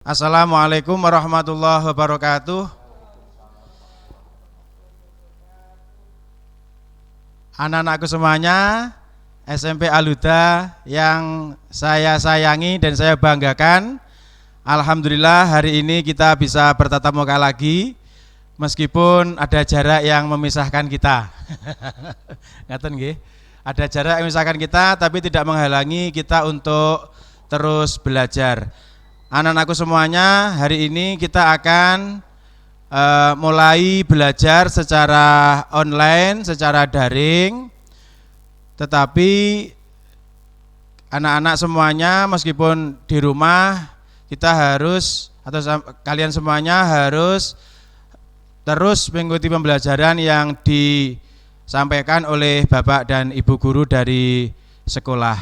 Assalamualaikum warahmatullahi wabarakatuh. Anak-anakku semuanya, SMP Al-Huda yang saya sayangi dan saya banggakan. Alhamdulillah hari ini kita bisa bertatap muka lagi meskipun ada jarak yang memisahkan kita. Ngaten nggih. Ada jarak yang memisahkan kita tapi tidak menghalangi kita untuk terus belajar. Anak-anakku semuanya, hari ini kita akan mulai belajar secara online, secara daring. Tetapi anak-anak semuanya meskipun di rumah kita harus kalian semuanya harus terus mengikuti pembelajaran yang disampaikan oleh Bapak dan Ibu guru dari sekolah.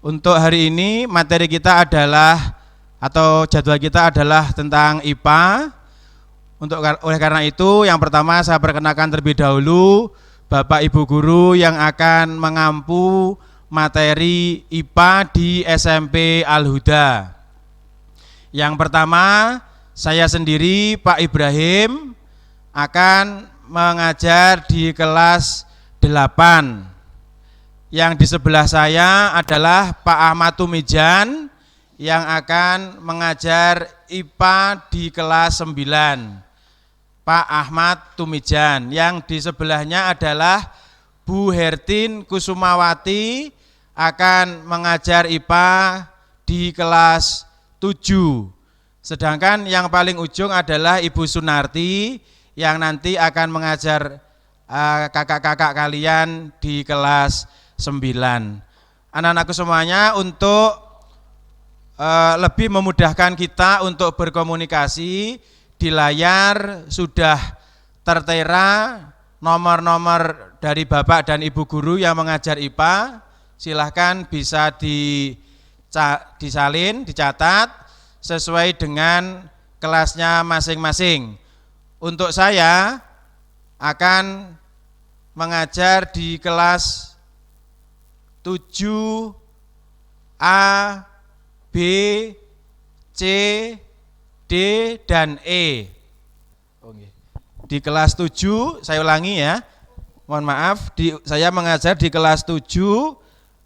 Untuk hari ini materi kita adalah atau jadwal kita adalah tentang IPA. Oleh karena itu, yang pertama saya perkenalkan terlebih dahulu Bapak Ibu guru yang akan mengampu materi IPA di SMP Al-Huda. Yang pertama, saya sendiri Pak Ibrahim akan mengajar di kelas 8. Yang di sebelah saya adalah Pak Ahmad Tumijan yang akan mengajar IPA di kelas 9. Pak Ahmad Tumijan. Yang di sebelahnya adalah Bu Hertin Kusumawati akan mengajar IPA di kelas 7. Sedangkan yang paling ujung adalah Ibu Sunarti yang nanti akan mengajar kakak-kakak kalian di kelas 9. Anak-anakku semuanya, untuk lebih memudahkan kita untuk berkomunikasi, di layar sudah tertera nomor-nomor dari Bapak dan Ibu guru yang mengajar IPA. Silahkan bisa disalin, dicatat sesuai dengan kelasnya masing-masing. Untuk saya akan mengajar di kelas 7A, B, C, D, dan E. Di kelas 7, saya ulangi ya, mohon maaf, saya mengajar di kelas 7,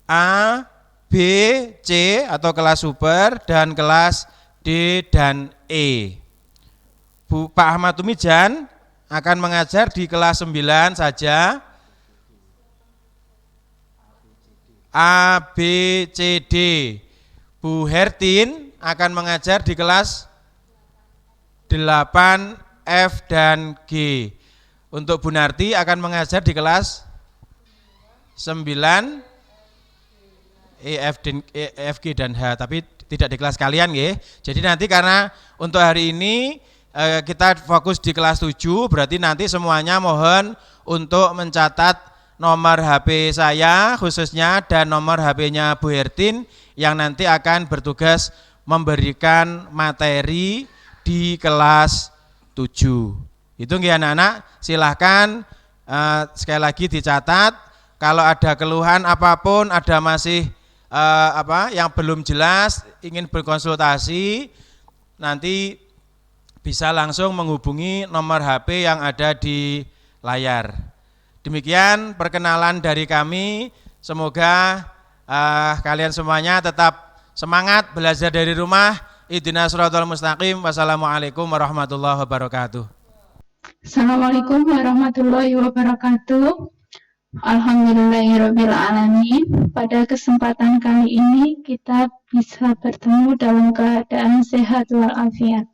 A, B, C atau kelas super, dan kelas D dan E. Pak Ahmad Tumijan akan mengajar di kelas 9 saja, A, B, C, D. Bu Hertin akan mengajar di kelas 8, F dan G. Untuk Bu Narti akan mengajar di kelas 9, E, F, G dan H, tapi tidak di kelas kalian ya. Jadi nanti karena untuk hari ini kita fokus di kelas 7, berarti nanti semuanya mohon untuk mencatat nomor HP saya khususnya dan nomor HP-nya Bu Hertin yang nanti akan bertugas memberikan materi di kelas 7. Itu nggih anak-anak, silahkan sekali lagi dicatat. Kalau ada keluhan apapun, ada masih yang belum jelas, ingin berkonsultasi, nanti bisa langsung menghubungi nomor HP yang ada di layar. Demikian perkenalan dari kami. Semoga kalian semuanya tetap semangat belajar dari rumah. Ihdinas shiratal mustaqim. Wassalamualaikum warahmatullahi wabarakatuh. Assalamualaikum warahmatullahi wabarakatuh. Alhamdulillahirabbil alamin. Pada kesempatan kali ini kita bisa bertemu dalam keadaan sehat walafiat.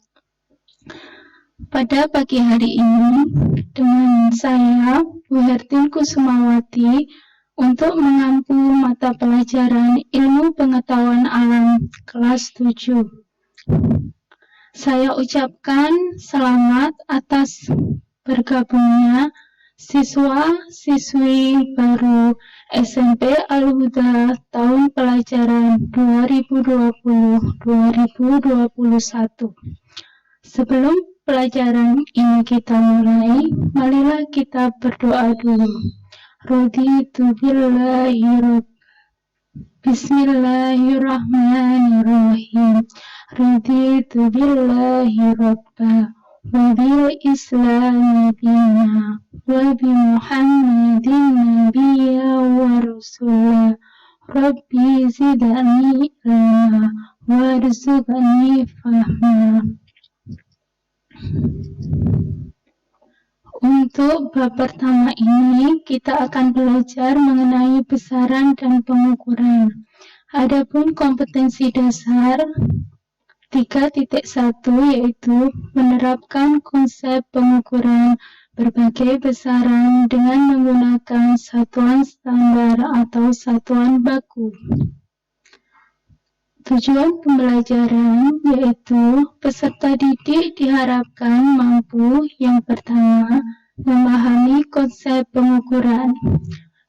Pada pagi hari ini dengan saya Bu Hertin Kusumawati untuk mengampu mata pelajaran Ilmu Pengetahuan Alam kelas 7. Saya ucapkan selamat atas bergabungnya siswa-siswi baru SMP Al-Huda tahun pelajaran 2020-2021. Sebelum pelajaran ini kita mulai, marilah kita berdoa dulu. Raditu billahi Bismillahirrahmanirrahim. Raditu billahi rabba wa bil islami dina wa bi muhammadin nabiyya wa rasulah. Rabbi zidni ilma warzuqni fahma. Untuk bab pertama ini, kita akan belajar mengenai besaran dan pengukuran. Adapun kompetensi dasar 3.1 yaitu menerapkan konsep pengukuran berbagai besaran dengan menggunakan satuan standar atau satuan baku. Tujuan pembelajaran yaitu peserta didik diharapkan mampu yang pertama memahami konsep pengukuran,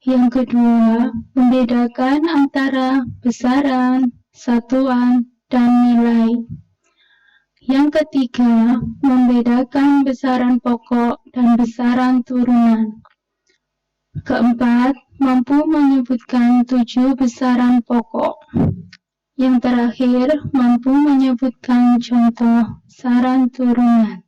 yang kedua membedakan antara besaran, satuan, dan nilai, yang ketiga membedakan besaran pokok dan besaran turunan, keempat mampu menyebutkan 7 besaran pokok. Yang terakhir, mampu menyebutkan contoh besaran turunan.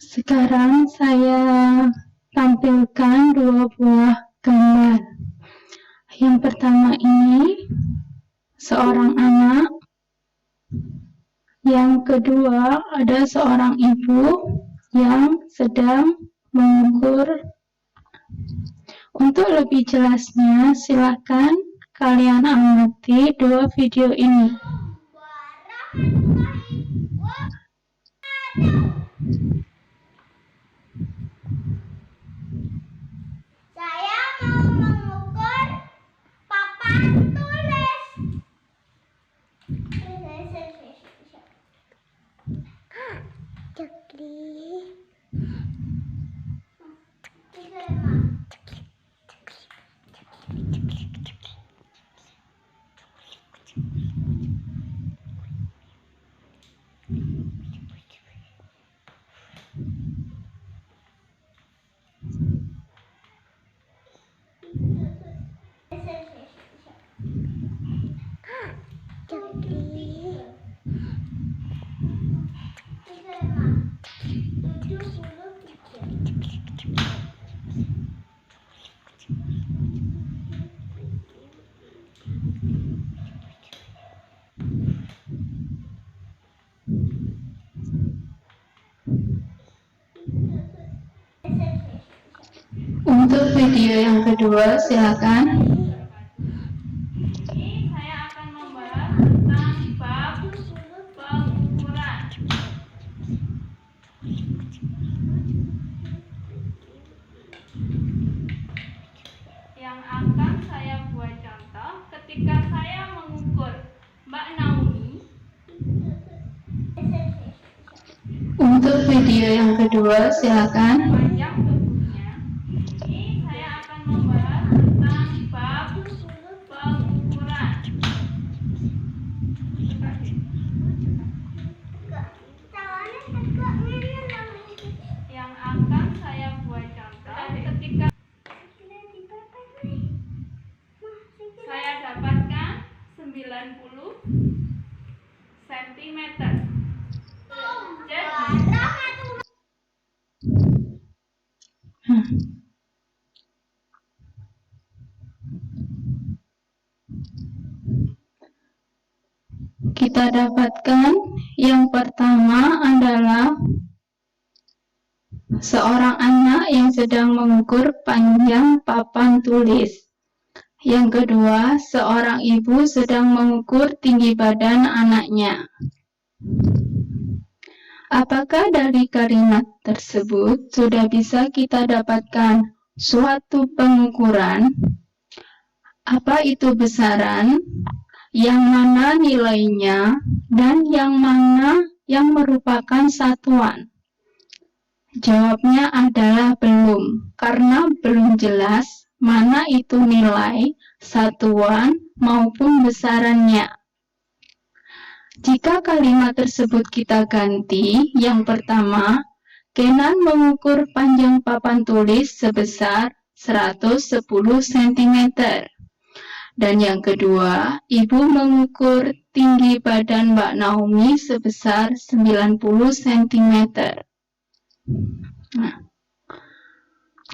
Sekarang saya tampilkan 2 buah gambar. Yang pertama ini seorang anak. Yang kedua ada seorang ibu yang sedang mengukur. Untuk lebih jelasnya, silakan kalian amati 2 video ini. Saya mau mengukur papan tulis. Untuk video yang kedua, silakan. Ini saya akan membahas tentang bab pengukuran. Yang akan saya buat contoh ketika saya mengukur Mbak Naomi. Untuk video yang kedua, silakan. Panjang tubuhnya. Ini saya akan membahas tentang bab pengukuran. Yang akan saya buat contoh ketika saya dapatkan 90 cm. Jadi Kita dapatkan yang pertama adalah seorang anak yang sedang mengukur panjang papan tulis. Yang kedua, seorang ibu sedang mengukur tinggi badan anaknya. Apakah dari kalimat tersebut sudah bisa kita dapatkan suatu pengukuran? Apa itu besaran? Yang mana nilainya? Dan yang mana yang merupakan satuan? Jawabnya adalah belum, karena belum jelas mana itu nilai, satuan, maupun besarannya. Jika kalimat tersebut kita ganti, yang pertama, Kenan mengukur panjang papan tulis sebesar 110 cm. Dan yang kedua, Ibu mengukur tinggi badan Mbak Naomi sebesar 90 cm. Nah,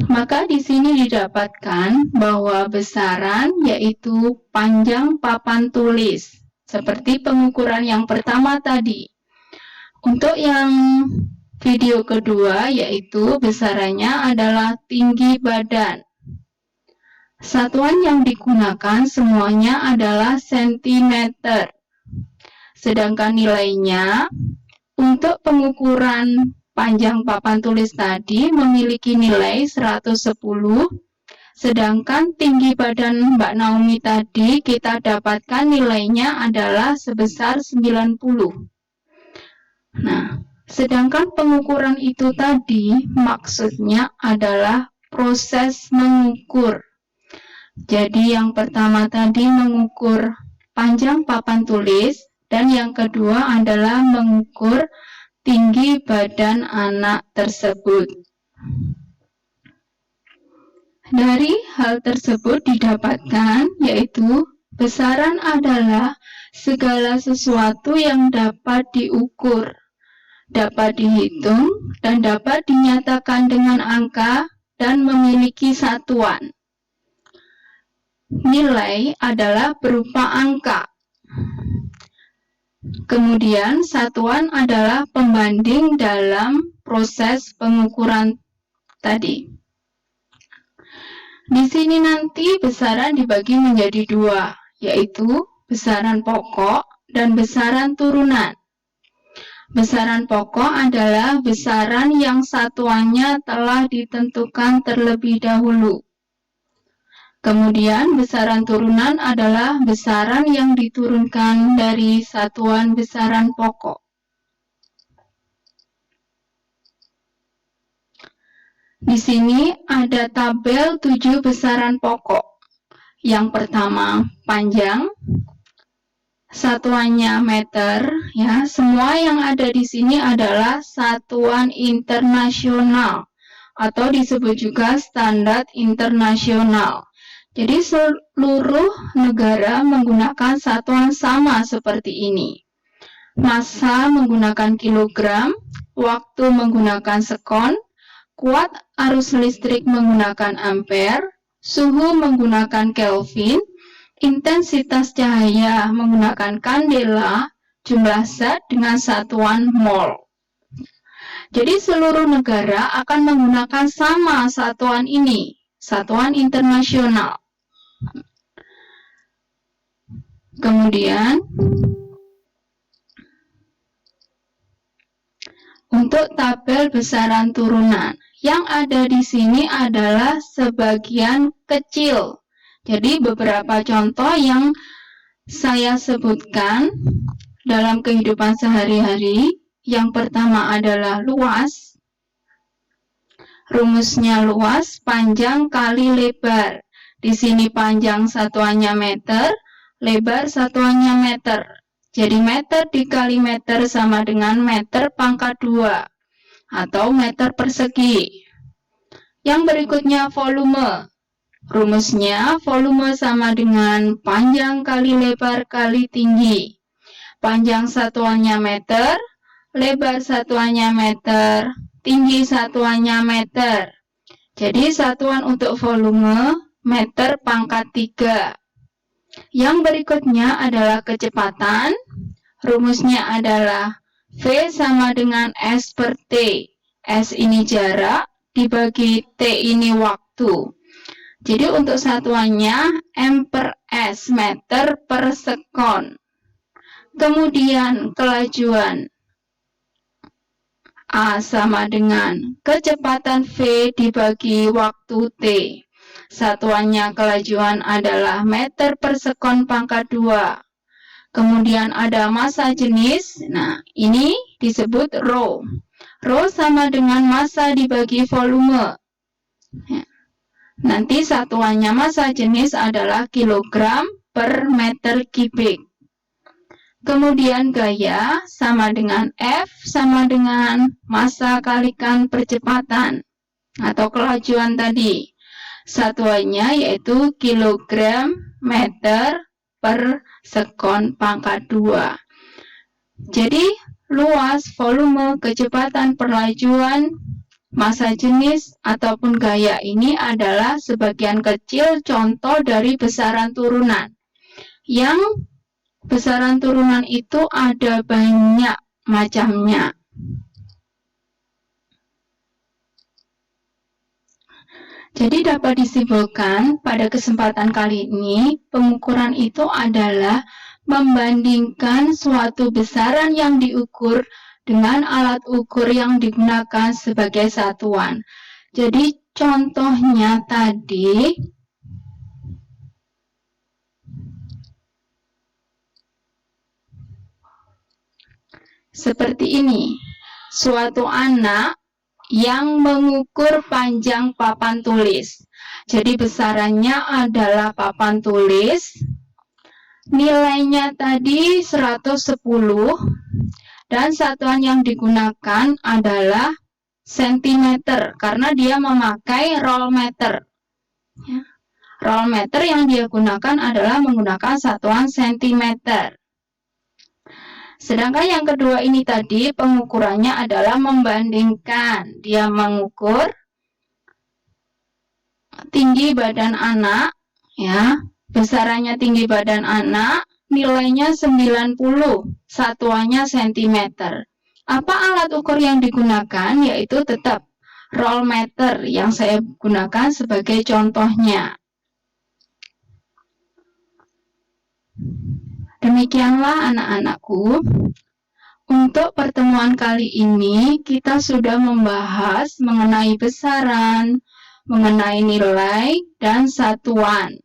maka di sini didapatkan bahwa besaran yaitu panjang papan tulis, seperti pengukuran yang pertama tadi. Untuk yang video kedua yaitu besarannya adalah tinggi badan. Satuan yang digunakan semuanya adalah sentimeter. Sedangkan nilainya untuk pengukuran panjang papan tulis tadi memiliki nilai 110, sedangkan tinggi badan Mbak Naomi tadi kita dapatkan nilainya adalah sebesar 90. Nah, sedangkan pengukuran itu tadi maksudnya adalah proses mengukur. Jadi yang pertama tadi mengukur panjang papan tulis dan yang kedua adalah mengukur tinggi badan anak tersebut. Dari hal tersebut didapatkan yaitu besaran adalah segala sesuatu yang dapat diukur, dapat dihitung, dan dapat dinyatakan dengan angka dan memiliki satuan. Nilai adalah berupa angka. Kemudian satuan adalah pembanding dalam proses pengukuran tadi. Di sini nanti besaran dibagi menjadi dua, yaitu besaran pokok dan besaran turunan. Besaran pokok adalah besaran yang satuannya telah ditentukan terlebih dahulu. Kemudian besaran turunan adalah besaran yang diturunkan dari satuan besaran pokok. Di sini ada tabel 7 besaran pokok. Yang pertama, panjang. Satuannya meter, ya. Semua yang ada di sini adalah satuan internasional atau disebut juga standar internasional. Jadi seluruh negara menggunakan satuan sama seperti ini. Massa menggunakan kilogram, waktu menggunakan sekon, kuat arus listrik menggunakan ampere, suhu menggunakan Kelvin, intensitas cahaya menggunakan kandela, jumlah zat dengan satuan mol. Jadi seluruh negara akan menggunakan sama satuan ini, satuan internasional. Kemudian untuk tabel besaran turunan, yang ada di sini adalah sebagian kecil. Jadi beberapa contoh yang saya sebutkan dalam kehidupan sehari-hari. Yang pertama adalah luas. Rumusnya luas panjang kali lebar. Di sini panjang satuannya meter, lebar satuannya meter. Jadi meter dikali meter sama dengan meter pangkat 2 atau meter persegi. Yang berikutnya volume. Rumusnya volume sama dengan panjang kali lebar kali tinggi. Panjang satuannya meter, lebar satuannya meter, tinggi satuannya meter. Jadi satuan untuk volume meter pangkat 3. Yang berikutnya adalah kecepatan. Rumusnya adalah V sama dengan S per T. S ini jarak, dibagi T ini waktu. Jadi untuk satuannya M per S, meter per sekon. Kemudian kelajuan. A sama dengan kecepatan V dibagi waktu T. Satuannya kelajuan adalah meter per sekon pangkat 2. Kemudian ada massa jenis. Nah, ini disebut rho. Rho sama dengan massa dibagi volume. Ya. Nanti satuannya massa jenis adalah kilogram per meter kubik. Kemudian gaya sama dengan F sama dengan massa kalikan percepatan atau kelajuan tadi. Satuannya yaitu kilogram meter per sekon pangkat 2. Jadi luas, volume, kecepatan, perlajuan, massa jenis ataupun gaya ini adalah sebagian kecil contoh dari besaran turunan. Yang besaran turunan itu ada banyak macamnya. Jadi dapat disimpulkan pada kesempatan kali ini, pengukuran itu adalah membandingkan suatu besaran yang diukur dengan alat ukur yang digunakan sebagai satuan. Jadi contohnya tadi seperti ini. Suatu anak yang mengukur panjang papan tulis. Jadi besarannya adalah papan tulis. Nilainya tadi 110 dan satuan yang digunakan adalah sentimeter karena dia memakai roll meter. Roll meter yang dia gunakan adalah menggunakan satuan sentimeter. Sedangkan yang kedua ini tadi pengukurannya adalah membandingkan. Dia mengukur tinggi badan anak, ya, besarannya tinggi badan anak, nilainya 90, satuannya sentimeter. Apa alat ukur yang digunakan? Yaitu tetap roll meter yang saya gunakan sebagai contohnya. Demikianlah anak-anakku, untuk pertemuan kali ini kita sudah membahas mengenai besaran, mengenai nilai, dan satuan.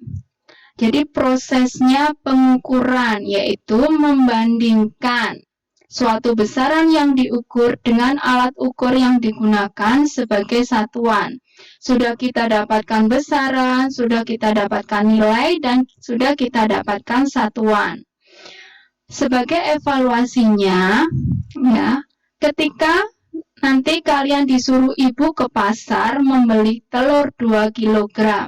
Jadi prosesnya pengukuran yaitu membandingkan suatu besaran yang diukur dengan alat ukur yang digunakan sebagai satuan. Sudah kita dapatkan besaran, sudah kita dapatkan nilai, dan sudah kita dapatkan satuan. Sebagai evaluasinya, ya, ketika nanti kalian disuruh ibu ke pasar membeli telur 2 kg.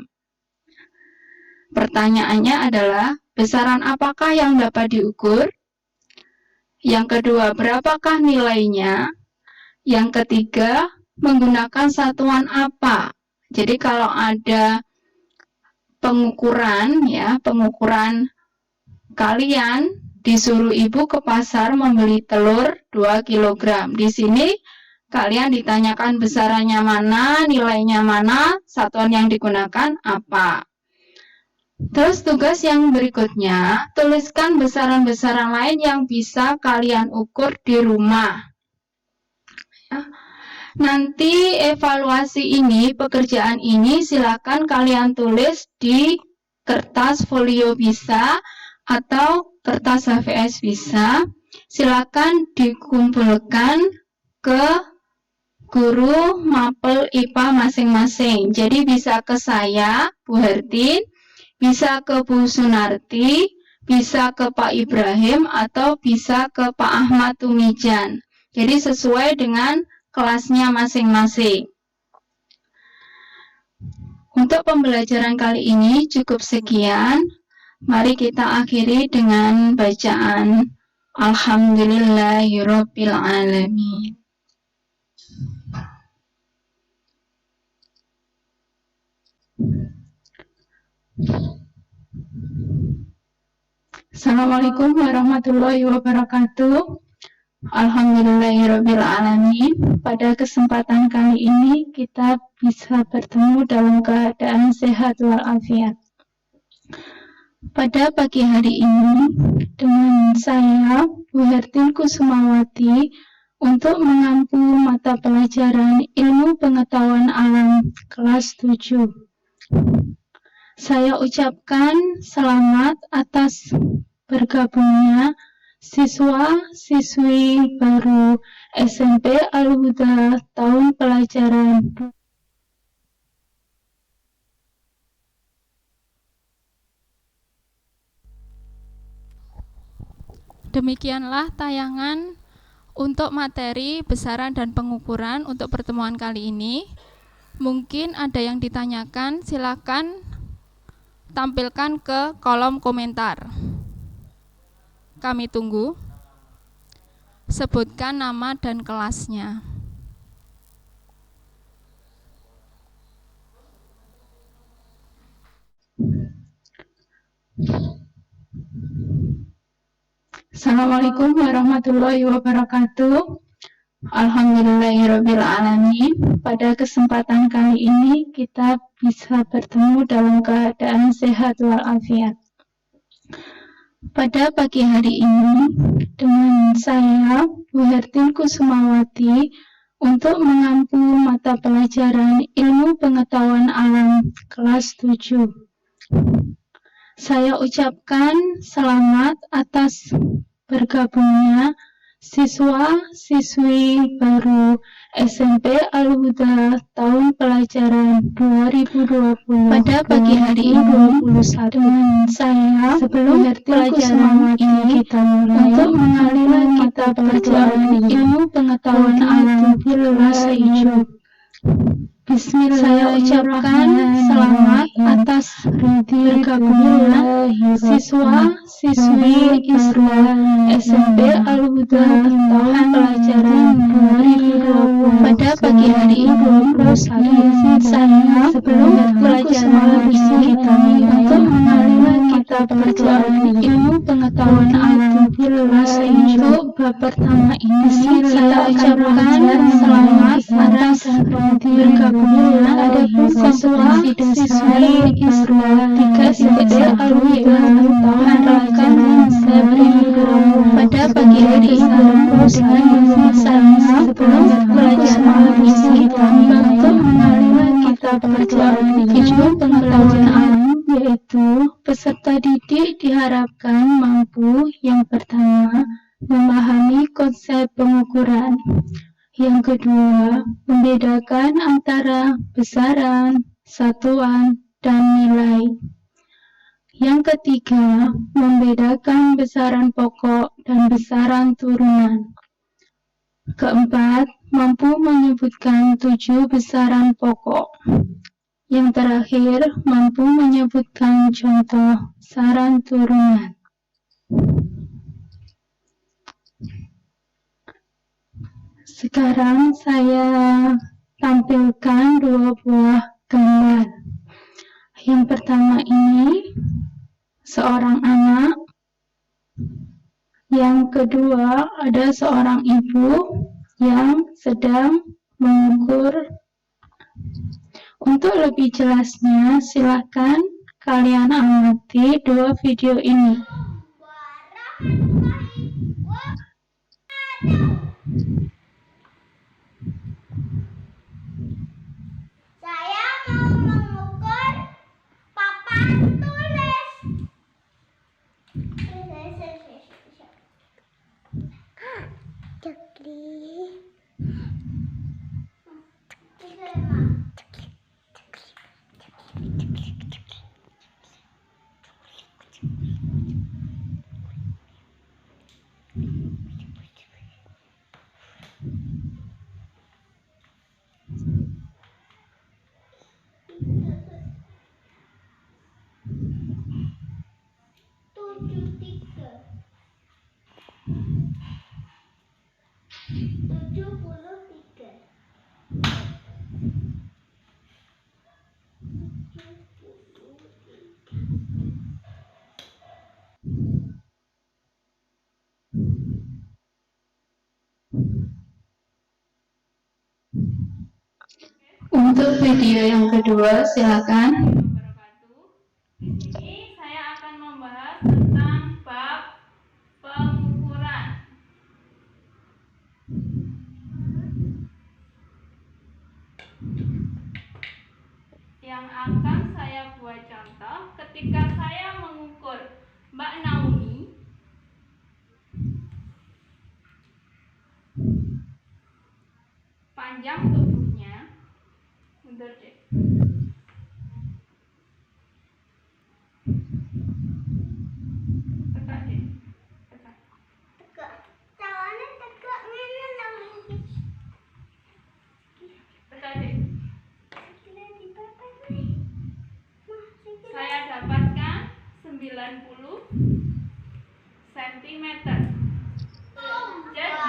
Pertanyaannya adalah, besaran apakah yang dapat diukur? Yang kedua, berapakah nilainya? Yang ketiga, menggunakan satuan apa? Jadi kalau ada pengukuran, ya, pengukuran kalian disuruh ibu ke pasar membeli telur 2 kg. Di sini kalian ditanyakan besarannya mana, nilainya mana, satuan yang digunakan apa. Terus tugas yang berikutnya, tuliskan besaran-besaran lain yang bisa kalian ukur di rumah. Nanti evaluasi ini, pekerjaan ini silakan kalian tulis di kertas folio bisa atau kertas HVS bisa. Silakan dikumpulkan ke guru mapel IPA masing-masing. Jadi bisa ke saya, Bu Hertin, bisa ke Bu Sunarti, bisa ke Pak Ibrahim, atau bisa ke Pak Ahmad Tumijan. Jadi sesuai dengan kelasnya masing-masing. Untuk pembelajaran kali ini cukup sekian. Mari kita akhiri dengan bacaan Alhamdulillahirabbil alamin. Assalamualaikum warahmatullahi wabarakatuh. Alhamdulillahirabbil alamin. Pada kesempatan kali ini kita bisa bertemu dalam keadaan sehat walafiat. Pada pagi hari ini, dengan saya, Bu Hertin Kusumawati, untuk mengampu mata pelajaran Ilmu Pengetahuan Alam kelas 7. Saya ucapkan selamat atas bergabungnya siswa-siswi baru SMP Al-Huda tahun pelajaran Demikianlah tayangan untuk materi besaran dan pengukuran untuk pertemuan kali ini. Mungkin ada yang ditanyakan, silakan tampilkan ke kolom komentar. Kami tunggu. Sebutkan nama dan kelasnya. Assalamualaikum warahmatullahi wabarakatuh. Alhamdulillahirrabbilalamin. Pada kesempatan kali ini kita bisa bertemu dalam keadaan sehat walafiat. Pada pagi hari ini dengan saya Bu Hertin Kusumawati untuk mengampu mata pelajaran Ilmu Pengetahuan Alam kelas 7. Saya ucapkan selamat atas bergabungnya siswa-siswi baru SMP Al-Huda tahun pelajaran 2020 pada pagi hari ini 21 dengan saya sebelum pelajaran ini kita mulai untuk mengalami kita pelajaran ilmu pengetahuan alam kelas 7. Bismillah, saya ucapkan selamat atas bergabungnya siswa-siswi Islam SMP Al-Huda tahun pelajaran 2020 pada pagi hari ini 21 saya sebelum pelajaran ini kita untuk mengalami kita pelajaran ilmu pengetahuan alam kelas 7 untuk bab pertama ini saya ucapkan selamat atas bergabungnya ada siswa-siswi Islam 3 SMP Al-Huda tahun pelajaran 2020 pada pagi hari ini dengan saya sebelum pelajaran ini kita untuk mengalami kita pelajaran ilmu pengetahuan alam, yaitu peserta didik diharapkan mampu yang pertama memahami konsep pengukuran, yang kedua membedakan antara besaran, satuan, dan nilai, yang ketiga membedakan besaran pokok dan besaran turunan, keempat mampu menyebutkan 7 besaran pokok, yang terakhir mampu menyebutkan contoh besaran turunan. Sekarang saya tampilkan 2 buah gambar. Yang pertama ini seorang anak, yang kedua ada seorang ibu yang sedang mengukur. Untuk lebih jelasnya silakan kalian amati 2 video ini. Saya mau mengukur papan tulis. Untuk video yang kedua silakan. Di sini saya akan membahas tentang bab pengukuran. Yang akan saya buat contoh ketika saya mengukur Mbak Naomi panjang tubuhnya. Mundur deh. Tegak deh. Tegak. cm. Jadi,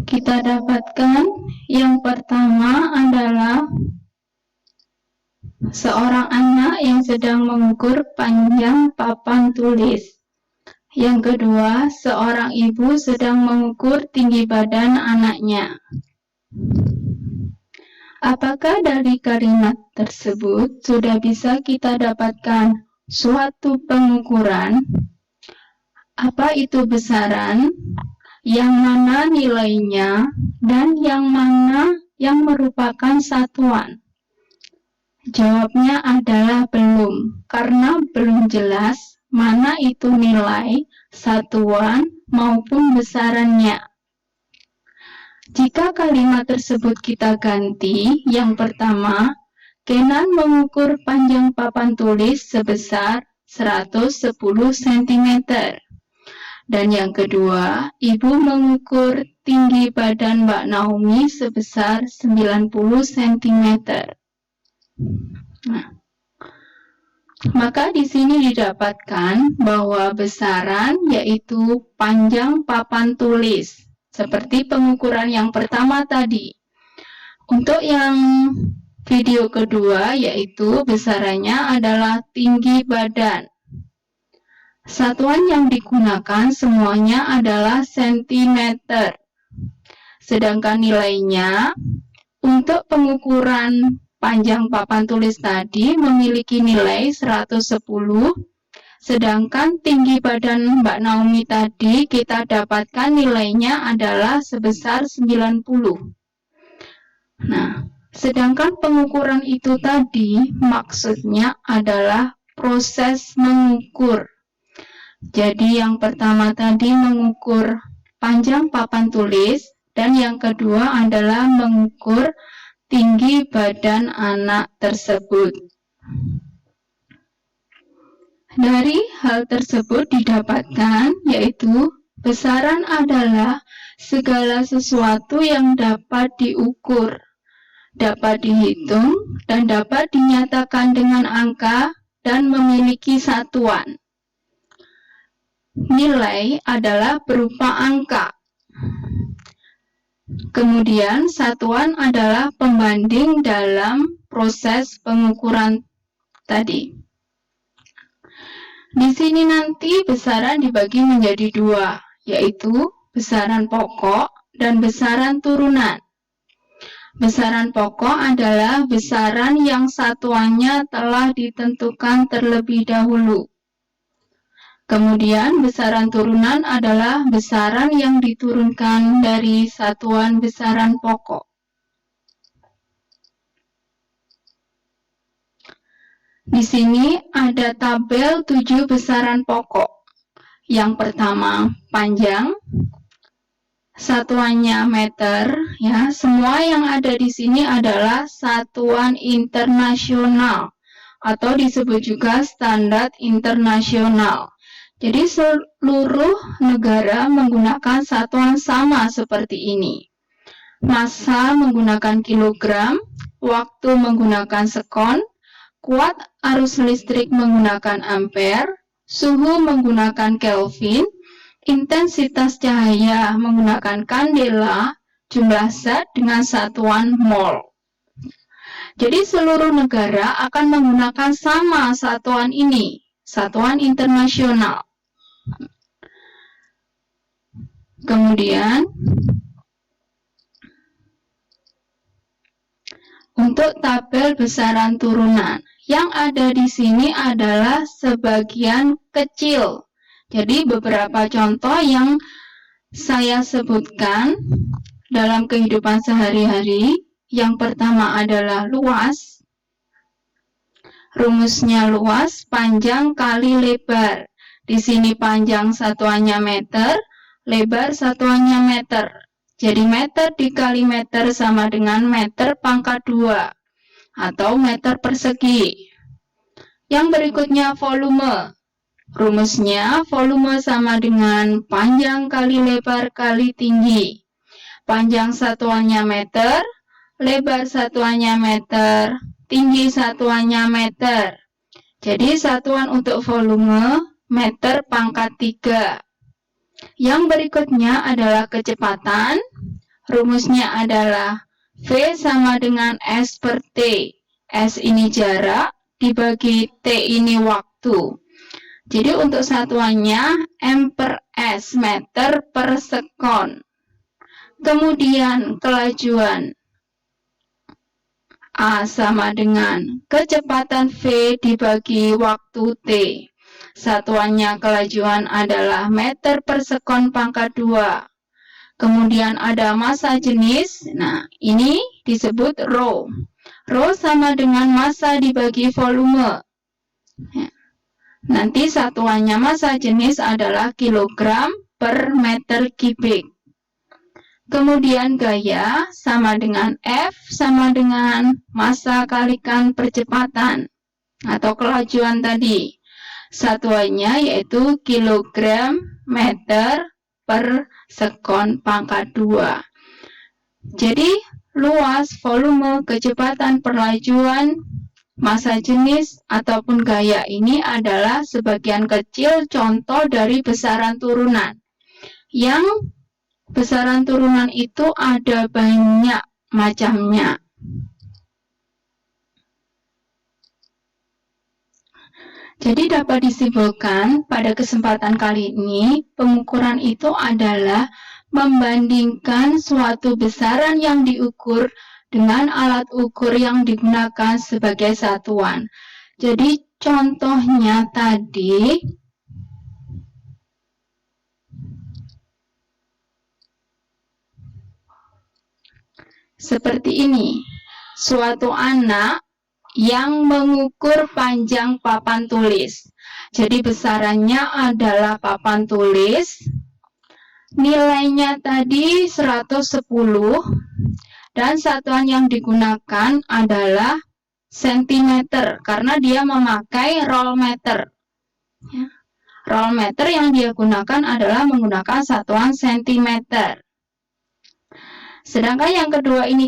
kita dapatkan yang pertama adalah seorang anak yang sedang mengukur panjang papan tulis. Yang kedua, seorang ibu sedang mengukur tinggi badan anaknya. Apakah dari kalimat tersebut sudah bisa kita dapatkan suatu pengukuran? Apa itu besaran? Yang mana nilainya? Dan yang mana yang merupakan satuan? Jawabnya adalah belum, karena belum jelas mana itu nilai, satuan, maupun besarannya. Jika kalimat tersebut kita ganti, yang pertama, Kenan mengukur panjang papan tulis sebesar 110 cm. Dan yang kedua, ibu mengukur tinggi badan Mbak Naomi sebesar 90 cm. Nah, maka di sini didapatkan bahwa besaran yaitu panjang papan tulis, seperti pengukuran yang pertama tadi. Untuk yang video kedua yaitu besarannya adalah tinggi badan. Satuan yang digunakan semuanya adalah cm. Sedangkan nilainya untuk pengukuran panjang papan tulis tadi memiliki nilai 110, sedangkan tinggi badan Mbak Naomi tadi kita dapatkan nilainya adalah sebesar 90. Nah, sedangkan pengukuran itu tadi maksudnya adalah proses mengukur. Jadi yang pertama tadi mengukur panjang papan tulis, dan yang kedua adalah mengukur tinggi badan anak tersebut. Dari hal tersebut didapatkan yaitu besaran adalah segala sesuatu yang dapat diukur, dapat dihitung, dan dapat dinyatakan dengan angka dan memiliki satuan. Nilai adalah berupa angka. Kemudian satuan adalah pembanding dalam proses pengukuran tadi. Di sini nanti besaran dibagi menjadi dua, yaitu besaran pokok dan besaran turunan. Besaran pokok adalah besaran yang satuannya telah ditentukan terlebih dahulu. Kemudian besaran turunan adalah besaran yang diturunkan dari satuan besaran pokok. Di sini ada tabel 7 besaran pokok. Yang pertama, panjang. Satuannya meter, ya. Semua yang ada di sini adalah satuan internasional atau disebut juga standar internasional. Jadi seluruh negara menggunakan satuan sama seperti ini. Massa menggunakan kilogram, waktu menggunakan sekon, kuat arus listrik menggunakan ampere, suhu menggunakan Kelvin, intensitas cahaya menggunakan kandela, jumlah zat dengan satuan mol. Jadi seluruh negara akan menggunakan sama satuan ini, satuan internasional. Kemudian untuk tabel besaran turunan, yang ada di sini adalah sebagian kecil. Jadi beberapa contoh yang saya sebutkan dalam kehidupan sehari-hari. Yang pertama adalah luas. Rumusnya luas panjang kali lebar. Di sini panjang satuannya meter, lebar satuannya meter. Jadi meter dikali meter sama dengan meter pangkat 2 atau meter persegi. Yang berikutnya volume. Rumusnya volume sama dengan panjang kali lebar kali tinggi. Panjang satuannya meter, lebar satuannya meter, tinggi satuannya meter. Jadi satuan untuk volume meter pangkat 3. Yang berikutnya adalah kecepatan. Rumusnya adalah V sama dengan S per T. S ini jarak, dibagi T ini waktu. Jadi untuk satuannya M per S, meter per sekon. Kemudian kelajuan A sama dengan kecepatan V dibagi waktu T. Satuannya kelajuan adalah meter per sekon pangkat 2. Kemudian ada massa jenis. Nah, ini disebut rho. Rho sama dengan massa dibagi volume. Nanti satuannya massa jenis adalah kilogram per meter kubik. Kemudian gaya sama dengan F sama dengan massa kalikan percepatan atau kelajuan tadi. Satuannya yaitu kilogram meter per sekon pangkat 2. Jadi luas, volume, kecepatan, perlajuan, massa jenis ataupun gaya ini adalah sebagian kecil contoh dari besaran turunan. Yang besaran turunan itu ada banyak macamnya. Jadi dapat disimpulkan pada kesempatan kali ini, pengukuran itu adalah membandingkan suatu besaran yang diukur dengan alat ukur yang digunakan sebagai satuan. Jadi contohnya tadi, seperti ini, suatu anak yang mengukur panjang papan tulis. Jadi besarannya adalah papan tulis, nilainya tadi 110, dan satuan yang digunakan adalah sentimeter, karena dia memakai roll meter. Roll meter yang dia gunakan adalah menggunakan satuan sentimeter. Sedangkan yang kedua ini